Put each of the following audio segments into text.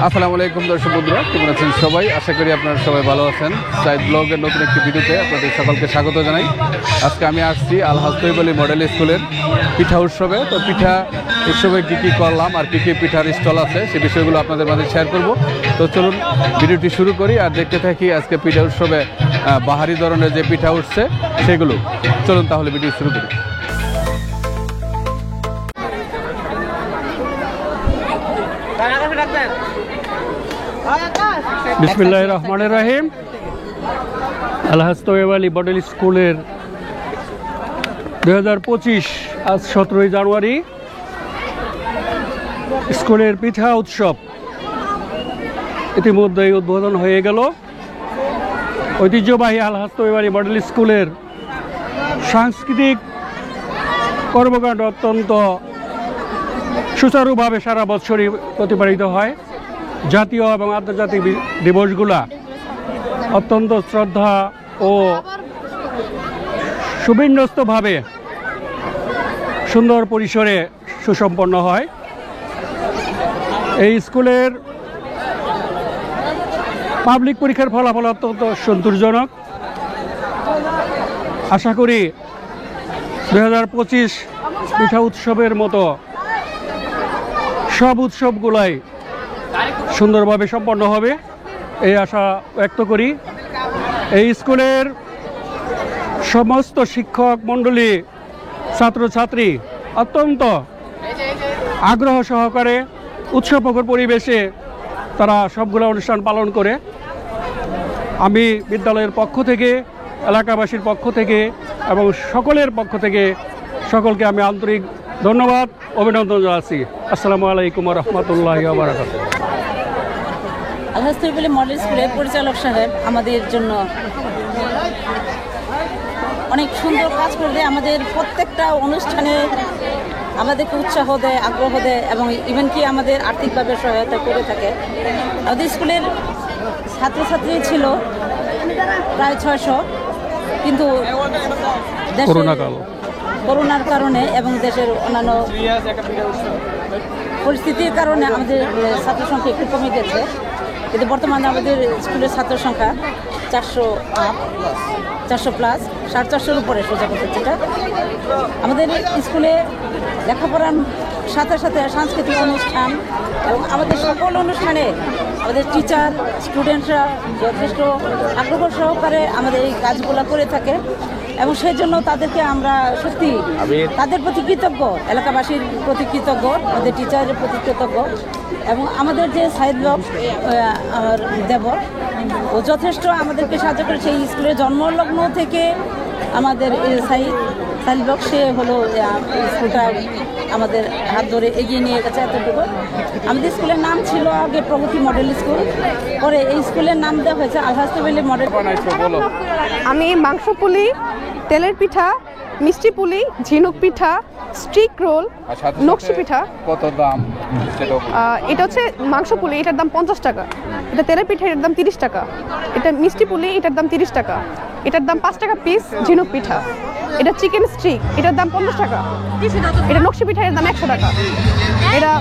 আসসালামু আলাইকুম দর্শক বন্ধুরা, কেমন আছেন সবাই? আশা করি আপনারা সবাই ভালো আছেন। সাইদ ব্লগের নতুন একটি ভিডিওতে আপনাদের সকলকে স্বাগত জানাই। আজকে আমি আসছি আলহাজ তৈয়ব আলী মডেল স্কুলের পিঠা উৎসবে। তো পিঠা উৎসবে কী কী করলাম আর কী কী পিঠার স্টল আছে সে বিষয়গুলো আপনাদের মাঝে শেয়ার করব। তো চলুন ভিডিওটি শুরু করি আর দেখতে থাকি আজকে পিঠা উৎসবে বাহারি ধরনের যে পিঠা উঠছে সেগুলো। চলুন তাহলে ভিডিও শুরু করি। বিসমিল্লাহির রহমানির রহিম। আলহাজ তৈয়ব আলী মডেল স্কুলের 2025 আজ 17ই জানুয়ারি স্কুলের পিঠা উৎসব ইতিমধ্যেই উদ্বোধন হয়ে গেল। ঐতিহ্যবাহী আলহাজ তৈয়ব আলী মডেল স্কুলের সাংস্কৃতিক কর্মকাণ্ড অত্যন্ত সুচারুভাবে সারা বছরই প্রতিপালিত হয়। জাতীয় এবং আন্তর্জাতিক দিবসগুলা অত্যন্ত শ্রদ্ধা ও সুবিন্যস্তভাবে সুন্দর পরিসরে সুসম্পন্ন হয়। এই স্কুলের পাবলিক পরীক্ষার ফলাফল অত্যন্ত সন্তোষজনক। আশা করি 2025 পিঠা উৎসবের মতো সব উৎসবগুলাই সুন্দরভাবে সম্পন্ন হবে এই আশা ব্যক্ত করি। এই স্কুলের সমস্ত শিক্ষক মণ্ডলী, ছাত্রছাত্রী অত্যন্ত আগ্রহ সহকারে উৎসবমুখর পরিবেশে তারা সবগুলো অনুষ্ঠান পালন করে। আমি বিদ্যালয়ের পক্ষ থেকে, এলাকাবাসীর পক্ষ থেকে এবং সকলের পক্ষ থেকে সকলকে আমি আন্তরিক ধন্যবাদ, অভিনন্দন জানাচ্ছি। আসসালামু আলাইকুম ওয়া রাহমাতুল্লাহি ওয়া বারাকাতুহু। আলহাজ তৈয়ব আলী মডেল স্কুলের পরিচালক সাহেব আমাদের জন্য অনেক সুন্দর কাজ করলে আমাদের প্রত্যেকটা অনুষ্ঠানে আমাদেরকে উৎসাহ দেয়, আগ্রহ দেয় এবং ইভেন কি আমাদের আর্থিকভাবে সহায়তা করে থাকে। আমাদের স্কুলের ছাত্রছাত্রী ছিল প্রায় 600, কিন্তু করোনার কারণে এবং দেশের অন্যান্য পরিস্থিতির কারণে আমাদের ছাত্র সংখ্যা একটু কমে গেছে। কিন্তু বর্তমানে আমাদের স্কুলের ছাত্র সংখ্যা 400 প্লাস, 450-এর উপরে সোজা করতে। যেটা আমাদের স্কুলে লেখাপড়ার সাথে সাথে সাংস্কৃতিক অনুষ্ঠান এবং আমাদের সকল অনুষ্ঠানে আমাদের টিচার, স্টুডেন্টরা যথেষ্ট আগ্রহ সহকারে আমাদের এই কাজগুলো করে থাকে এবং সেই জন্য তাদেরকে আমরা সত্যি তাদের প্রতি কৃতজ্ঞ, এলাকাবাসীর প্রতি কৃতজ্ঞ, আমাদের টিচারের প্রতি কৃতজ্ঞ এবং আমাদের যে সাইদ ব্লক আমার দেবর ও যথেষ্ট আমাদেরকে সাহায্য করে। সেই স্কুলের জন্মলগ্ন থেকে আমাদের সাইদ ব্লক সে হলো স্কুলটা আমাদের হাত ধরে এগিয়ে নিয়ে গেছে এতটুকু। আমাদের স্কুলের নাম ছিল আগে প্রগতি মডেল স্কুল, পরে এই স্কুলের নাম দেওয়া হয়েছে আলহাজ তৈয়ব আলী মডেল। আমি মাংস পুলি, তেলের পিঠা, মিষ্টি পুলি, ঝিনুক পিঠা, স্টিক রোল, নকশি পিঠা। কত দাম? এটা হচ্ছে মাংস পুলি, এটার দাম 50 টাকা। এটা তেলের পিঠা, এটার দাম 30 টাকা। এটা মিষ্টি পুলি, এটার দাম 30 টাকা। এটার দাম 5 টাকা পিস। ঝিনুক পিঠা, এটা চিকেন স্টিক, এটার দাম 50 টাকা। এটা নকশি পিঠা, এর দাম 100 টাকা। এটা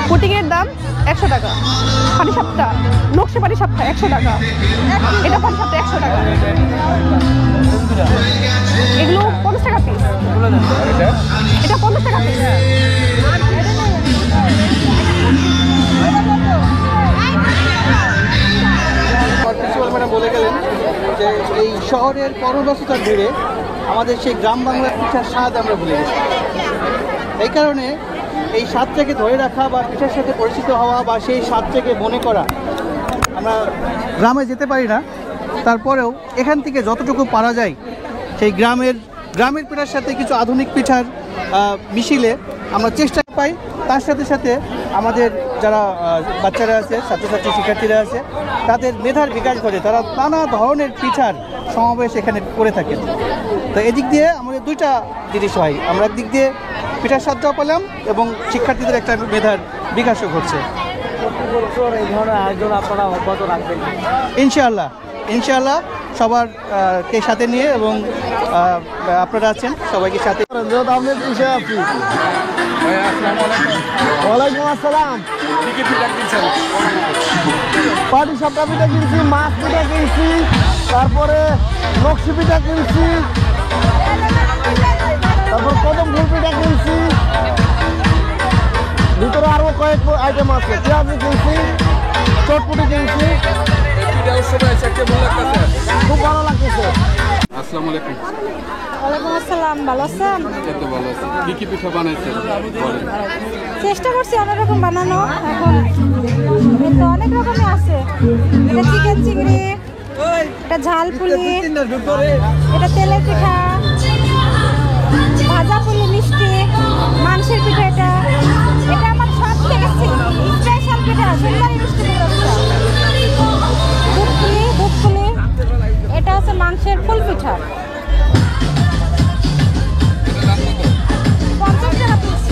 পুটিংয়ের দাম 100 টাকা। পাটি সাপটা, নকশি পাটি সাপটা 100 টাকা। এটা পাটি সাপটা 100 টাকা। এগুলো 50 টাকা পিস। এটা 50 টাকা পিস। বলে গেলেন যে এই শহরের কর্মব্যস্ততার ভিড়ে আমাদের সেই গ্রাম বাংলার পিঠার স্বাদ আমরা ভুলে গেছি। এই কারণে এই স্বাদটাকে ধরে রাখা বা পিঠার সাথে পরিচিত হওয়া বা সেই স্বাদটাকে মনে করা, আমরা গ্রামে যেতে পারি না, তারপরেও এখান থেকে যতটুকু পারা যায় সেই গ্রামের পিঠার সাথে কিছু আধুনিক পিঠার মিশিলে আমরা চেষ্টা পাই। তার সাথে সাথে আমাদের যারা বাচ্চারা আছে, ছাত্রছাত্রী শিক্ষার্থীরা আছে, তাদের মেধার বিকাশ ঘটে। তারা নানা ধরনের পিঠার সমাবেশ এখানে করে থাকেন। তো এদিক দিয়ে আমাদের দুইটা জিনিস হয়, আমরা একদিক দিয়ে পিঠার স্বাদটাও পেলাম এবং শিক্ষার্থীদের একটা মেধার বিকাশও ঘটছে। এই ধরনের আয়োজন আপনারা অব্যাহত রাখবেন? ইনশাআল্লাহ সবার কে সাথে নিয়ে এবং আপনারা আছেন সবাইকে সাথে। ওয়ালাইকুম আসসালাম। পাটি সাপটা পিঠা কিনছি, মাছ পিঠা কিনছি, তারপরে নকশি পিঠা কিনছি, তারপর কদম ফুল পিঠা কিনছি, ভিতরে আরো কয়েক আইটেম আছে, পেঁয়াজি কিনছি, চটপুটি কিনছি। খুব ভালো লাগতেছে। আসসালামু আলাইকুম। ওয়ালাইকুম আসসালাম, ভালো আছেন? এই তো ভালো আছি। কি পিঠা বানাইছেন বলেন? চেষ্টা করছি অনেক রকম বানানো, এখন তো অনেক রকমই আছে। এটা চিকেন চিংড়ি, এটা ঝাল পুলি, এটা তেলের পিঠা, ভাজা পুলি, মিষ্টি, মাংসের পিঠা। এটা এটা আমার সব থেকে স্পেশাল পিঠা, সুন্দরী মিষ্টি পিঠা। দুধ পুলি, এটা হচ্ছে মাংসের ফুল পিঠা। 50 টাকা পিস।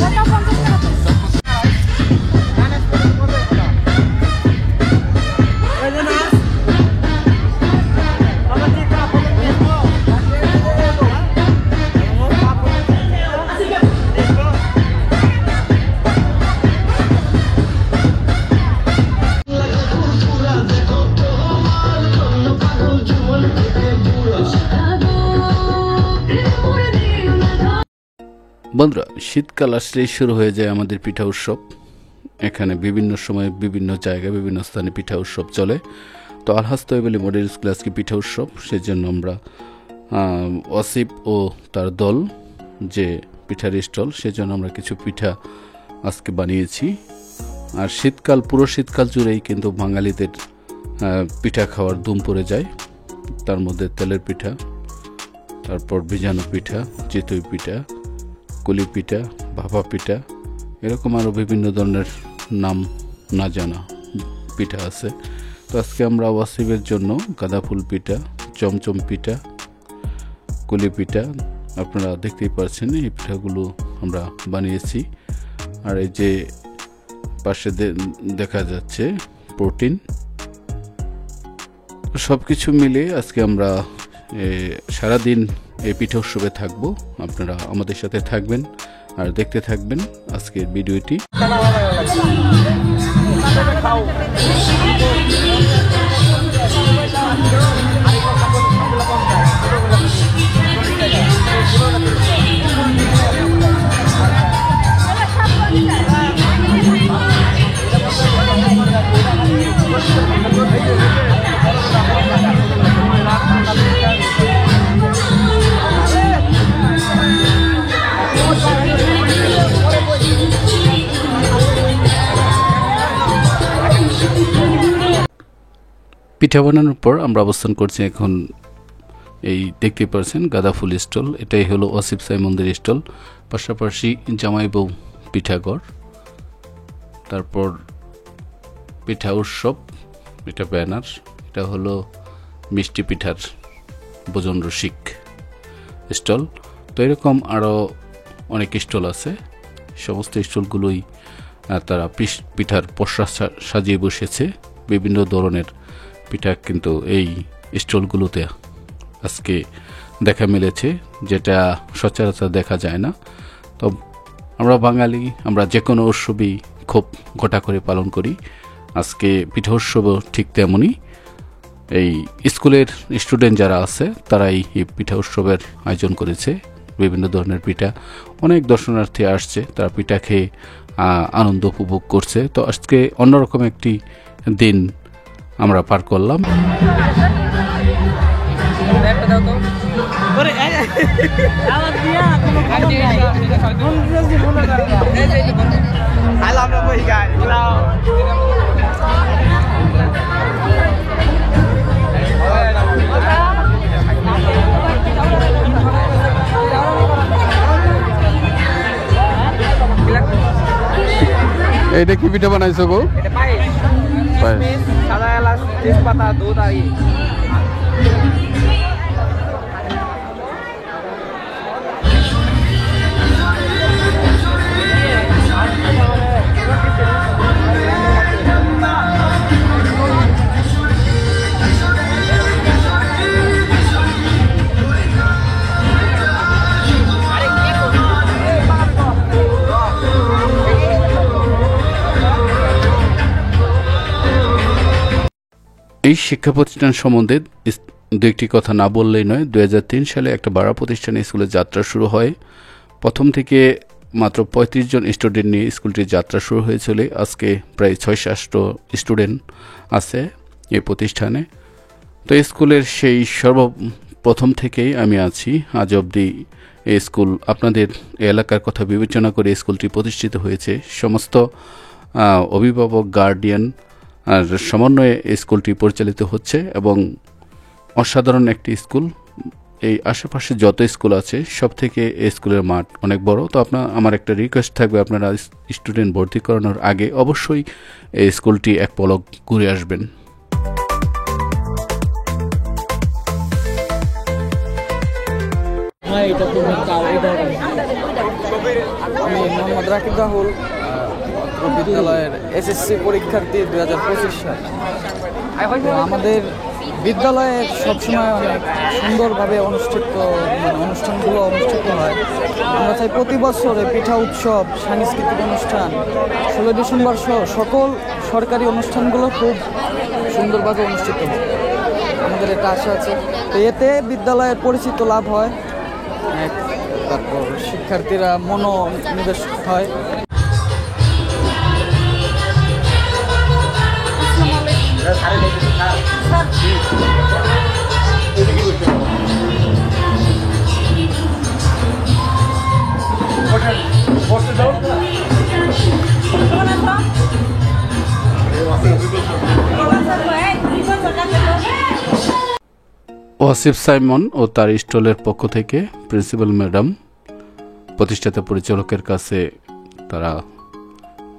ওটা 50 টাকা পিস। বন্ধুরা, শীতকাল আসলেই শুরু হয়ে যায় আমাদের পিঠা উৎসব। এখানে বিভিন্ন সময় বিভিন্ন জায়গায় বিভিন্ন স্থানে পিঠা উৎসব চলে। তো আলহাজ তৈয়ব আলী মডেল স্কুল আজকে পিঠা উৎসব, সেজন্য আমরা ওয়াসিফ ও তার দল যে পিঠার স্টল, সেজন্য আমরা কিছু পিঠা আজকে বানিয়েছি। আর শীতকাল, পুরো শীতকাল জুড়েই কিন্তু বাঙালিদের পিঠা খাওয়ার ধুম পড়ে যায়। তার মধ্যে তেলের পিঠা, তারপর ভিজানো পিঠা, চিতই পিঠা, কুলি পিঠা, ভাপা পিঠা, এরকম আরও বিভিন্ন ধরনের নাম না জানা পিঠা আছে। তো আজকে আমরা ওয়াসিফের জন্য গাঁদা ফুল পিঠা, চমচম পিঠা, কুলি পিঠা আপনারা দেখতেই পাচ্ছেন, এই পিঠাগুলো আমরা বানিয়েছি। আর এই যে পাশে দেখা যাচ্ছে প্রোটিন, সব কিছু মিলে আজকে আমরা সারাদিন এই পিঠা উৎসবে থাকবো। আপনারা আমাদের সাথে থাকবেন আর দেখতে থাকবেন আজকের ভিডিওটি। পিঠা বানানোর পর আমরা অবস্থান করছি এখন, এই দেখতে পাচ্ছেন গাঁদা ফুল স্টল। এটাই হলো ওয়াসিফ সাই মন্দির স্টল, পাশাপাশি জামাই বউ পিঠাঘর, তারপর পিঠা উৎসব, এটা ব্যানার, এটা হলো মিষ্টি পিঠার ভোজন রসিক স্টল। তো এরকম আরও অনেক স্টল আছে। সমস্ত স্টলগুলোই তারা পিঠার পসরা সাজিয়ে বসেছে। বিভিন্ন ধরনের পিঠা কিন্তু এই স্টলগুলোতে আজকে দেখা মিলেছে, যেটা সচরাচর দেখা যায় না। তো আমরা বাঙালি, আমরা যে কোনো উৎসবই খুব গোটা করে পালন করি। আজকে পিঠা উৎসবও ঠিক তেমনই। এই স্কুলের স্টুডেন্ট যারা আছে তারাই এই পিঠা উৎসবের আয়োজন করেছে। বিভিন্ন ধরনের পিঠা, অনেক দর্শনার্থী আসছে, তারা পিঠা খেয়ে আনন্দ উপভোগ করছে। তো আজকে অন্যরকম একটি দিন আমরা পার করলাম। এইটা কি পিঠা বানাইছো গো? এটা পায়েস, পায়েস, সাদা এলাচ, তেজপাতা, দুধ আর এই শিক্ষা প্রতিষ্ঠান সম্বন্ধে দু একটি কথা না বললেই নয়। 2003 সালে একটা বাড়া প্রতিষ্ঠানে স্কুলের যাত্রা শুরু হয়। প্রথম থেকে মাত্র 35 জন স্টুডেন্ট নিয়ে স্কুলটির যাত্রা শুরু হয়েছিল। আজকে প্রায় 600 স্টুডেন্ট আছে এই প্রতিষ্ঠানে। তো স্কুলের সেই সর্বপ্রথম থেকেই আমি আছি আজ অবধি। এই স্কুল আপনাদের এলাকার কথা বিবেচনা করে স্কুলটি প্রতিষ্ঠিত হয়েছে। সমস্ত অভিভাবক, গার্ডিয়ান আর সমন্বয়ে এই স্কুলটি পরিচালিত হচ্ছে এবং অসাধারণ একটি স্কুল। এই আশেপাশে যত স্কুল আছে সব থেকে এই স্কুলের মাঠ অনেক বড়। তো আমার একটা রিকোয়েস্ট থাকবে, আপনারা স্টুডেন্ট ভর্তি করানোর আগে অবশ্যই এই স্কুলটি এক পলক ঘুরে আসবেন। আমি মোহাম্মদ রাকিব রাহুল, বিদ্যালয়ের এসএসসি পরীক্ষার্থী 2025 সাল। তো আমাদের বিদ্যালয়ে সবসময় অনেক সুন্দরভাবে অনুষ্ঠানগুলো অনুষ্ঠিত হয়। আমরা চাই প্রতি বছরে পিঠা উৎসব, সাংস্কৃতিক অনুষ্ঠান, 16 ডিসেম্বর সহ সকল সরকারি অনুষ্ঠানগুলো খুব সুন্দরভাবে অনুষ্ঠিত হয়। আমাদের একটা আশা আছে, তো এতে বিদ্যালয়ের পরিচিত লাভ হয়, তারপর শিক্ষার্থীরা মনোনিবেশ হয়। ওয়াসিফ সাইমন ও তার স্টলের পক্ষ থেকে প্রিন্সিপাল ম্যাডাম, প্রতিষ্ঠাতা পরিচালকের কাছে তারা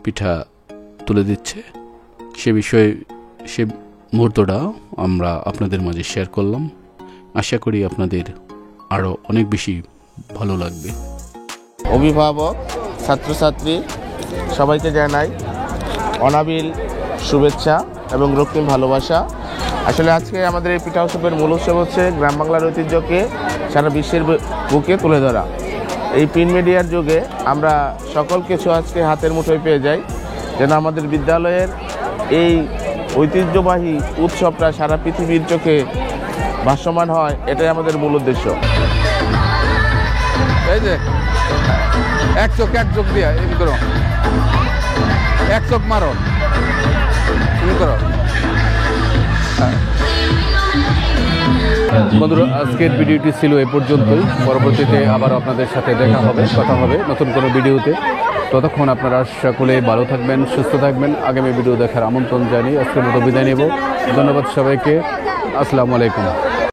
পিঠা তুলে দিচ্ছে। সে মুহূর্তটা আমরা আপনাদের মাঝে শেয়ার করলাম। আশা করি আপনাদের আরও অনেক বেশি ভালো লাগবে। অভিভাবক, ছাত্রছাত্রী সবাইকে জানাই অনাবিল শুভেচ্ছা এবং রক্তিম ভালোবাসা। আসলে আজকে আমাদের এই পিঠা উৎসবের মূল উৎসব হচ্ছে গ্রাম বাংলার ঐতিহ্যকে সারা বিশ্বের বুকে তুলে ধরা। এই প্রিন্ট মিডিয়ার যুগে আমরা সকল কিছু আজকে হাতের মুঠোয় পেয়ে যাই, যেন আমাদের বিদ্যালয়ের এই ঐতিহ্যবাহী উৎসবটা সারা পৃথিবীর চোখে ভাসমান হয়, এটাই আমাদের মূল উদ্দেশ্য। এই যে এক চোখ দিয়া এমনি করো, এক চোখ মারো, এমনি করো। বন্ধুরা, আজকের ভিডিওটি ছিল এ পর্যন্তই। পরবর্তীতে আবার আপনাদের সাথে দেখা হবে, কথা হবে নতুন কোনো ভিডিওতে। ততক্ষণ আপনারা সকলে ভালো থাকবেন, সুস্থ থাকবেন। আগামী ভিডিও দেখার আমন্ত্রণ জানিয়ে আজকের মতো বিদায় নেব। ধন্যবাদ সবাইকে। আসসালামু আলাইকুম।